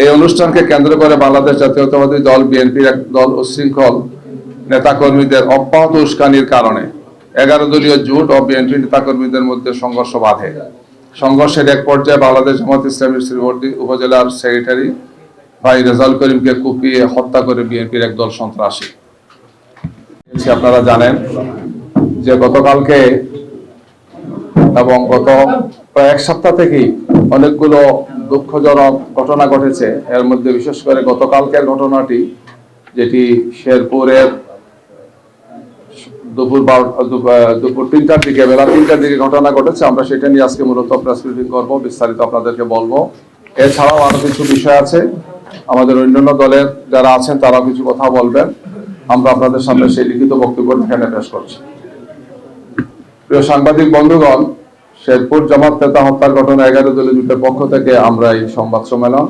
এই অনুষ্ঠানকে কেন্দ্র করে বাংলাদেশ জাতীয়তাবাদী দল বিএনপির এক দল উচ্ছৃঙ্খল নেতাকর্মীদের অব্যাহত উস্কানির কারণে 11 দলীয় জোট ও বিএনপি নেতাকর্মীদের মধ্যে সংঘর্ষ বাধে। সংঘর্ষের এক পর্যায়ে বাংলাদেশ জামাত ইসলামীর শ্রীবর্দী উপজেলার সেক্রেটারি ভাই রেজাউল করিমকে কুপিয়ে হত্যা করে বিএনপির একদল সন্ত্রাসী। আপনারা জানেন যে গতকালকে এবং গত প্রায় এক সপ্তাহ থেকেই অনেকগুলো দুঃখজনক ঘটনা ঘটেছে। এর মধ্যে বিশেষ করে গতকালকের ঘটনাটি, যেটি শেরপুরের দুপুর 3টার দিকে, বেলা 3টার দিকে ঘটনা ঘটেছে। আমরা সেটা নিয়ে আজকে মূলত প্রেস ব্রিফিং করবো, বিস্তারিত আপনাদেরকে বলবো। এছাড়াও আরো কিছু বিষয় আছে, আমাদের অন্যান্য দলের যারা আছেন তারা কিছু কথা বলবেন। আমরা আপনাদের সামনে সেই লিখিত বক্তব্য এখানে পেশ করছি। প্রিয় সাংবাদিক বন্ধুগণ, শেরপুর জামাত নেতা হত্যার ঘটনা 11 দলীয় জোটের পক্ষ থেকে আমরা এই সংবাদ সম্মেলন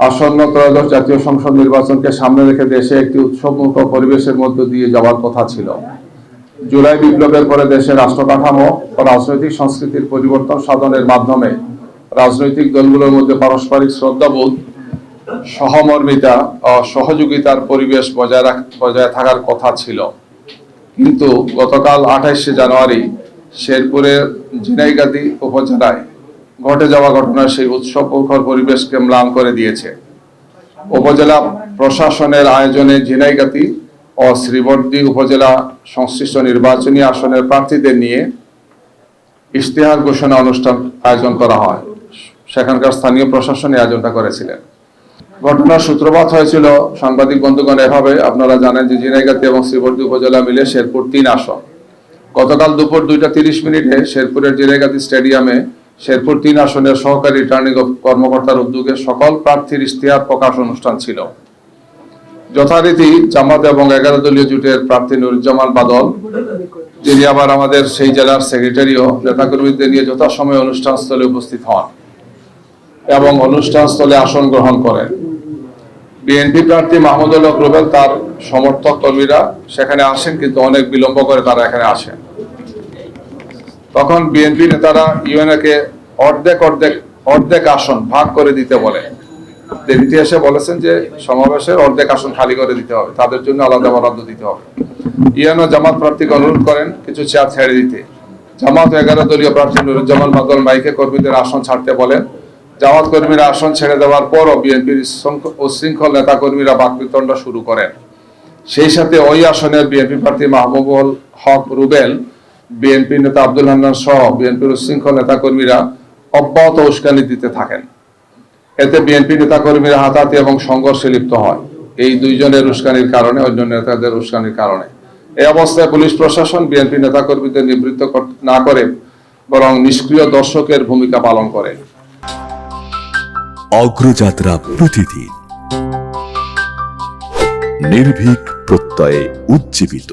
আসন্ন ত্রয়োদশ জাতীয় সংসদ নির্বাচনকে সামনে রেখে দেশে একটি উৎসবমুখর পরিবেশের মধ্য দিয়ে যাওয়ার কথা ছিল। জুলাই বিপ্লবের পরে দেশের রাষ্ট্র কাঠামো ও রাজনৈতিক সংস্কৃতির পরিবর্তন সাধনের মাধ্যমে রাজনৈতিক দলগুলোর মধ্যে পারস্পরিক শ্রদ্ধাবোধ, সহমর্মিতা ও সহযোগিতার পরিবেশ বজায় থাকার কথা ছিল। কিন্তু গতকাল 28শে জানুয়ারি শেরপুরের ঝিনাইগাতি উপজেলায় ঘটে যাওয়া ঘটনা সেই উৎসবমুখর পরিবেশকে ম্লান করে দিয়েছে। উপজেলা প্রশাসনের আয়োজনে ঝিনাইগাতি ও শ্রীবর্দী উপজেলা সংশ্লিষ্ট নির্বাচনী আসনের প্রার্থীদের নিয়ে ইশতেহার ঘোষণা অনুষ্ঠান আয়োজন করা হয়। সেখানকার স্থানীয় প্রশাসনী আয়োজনটা করেছিলেন। ঘটনার সূত্রপাত হয়েছিল সাংবাদিক বন্ধুগণ এভাবে। আপনারা জানেন যে ঝিনাইগাতি এবং শ্রীবর্দী উপজেলা মিলে শেরপুর 3 আসন। গতকাল দুপুর 2:30 শেরপুরের ঝিনাইগাতি স্টেডিয়ামে শেরপুর 3 আসনের সহকারী রিটার্নিং কর্মকর্তার উদ্যোগে সকল প্রার্থীর ইশতেহার প্রকাশ অনুষ্ঠান ছিল। যথারীতি জামাত এবং 11 দলীয় জোটের প্রার্থী নুরুজ্জামান বাদল, যিনি আবার আমাদের সেই জেলার সেক্রেটারিও, নেতাকর্মীদের নিয়ে যথাসময়ে অনুষ্ঠান স্থলে উপস্থিত হন এবং অনুষ্ঠান স্থলে আসন গ্রহণ করেন। বিএনপি প্রার্থী মাহমুদুল হক রুবেল তার সমর্থক কর্মীরা সেখানে আসেন, কিন্তু অনেক বিলম্ব করে তারা এখানে আসেন। তখন বিএনপি নেতারা ইউএনএকে অর্ধেক আসন ভাগ করে দিতে বলেন। দেরিতে এসে বলেছেন যে সমাবেশের অর্ধেক আসন খালি করে দিতে হবে, তাদের জন্য আলাদা বরাদ্দ দিতে হবে। ইউএনও জামাত প্রার্থীকে অনুরোধ করেন কিছু চেয়ার ছেড়ে দিতে। জামাত 11 দলীয় প্রার্থী নুরুজ্জামান বাদল মাইকে কর্মীদের আসন ছাড়তে বলেন। জামাত কর্মীরা আসন ছেড়ে দেওয়ার পরও বিএনপির উচ্ছৃঙ্খল নেতা কর্মীরা বাকবিতণ্ড শুরু করেন। সেই সাথে ওই আসনের বিএনপি প্রার্থী মাহমুদুল হক রুবেল, বিএনপি নেতা আব্দুল হান্নান সহ বিএনপির উচ্ছৃঙ্খল নেতা কর্মীরা অব্যাহত উস্কানি দিতে থাকেন। এতে বিএনপি নেতা কর্মীরা হাতাহাতি এবং সংঘর্ষে লিপ্ত হয়। এই দুইজনের উস্কানির কারণে, অন্য নেতাদের উস্কানির কারণে। এই অবস্থায় পুলিশ প্রশাসন বিএনপি নেতা কর্মীদের নিবৃত্ত না করে বরং নিষ্ক্রিয় দর্শকের ভূমিকা পালন করে। অগ্রযাত্রা প্রতিদিন নির্ভীক প্রত্যয়ে উজ্জীবিত।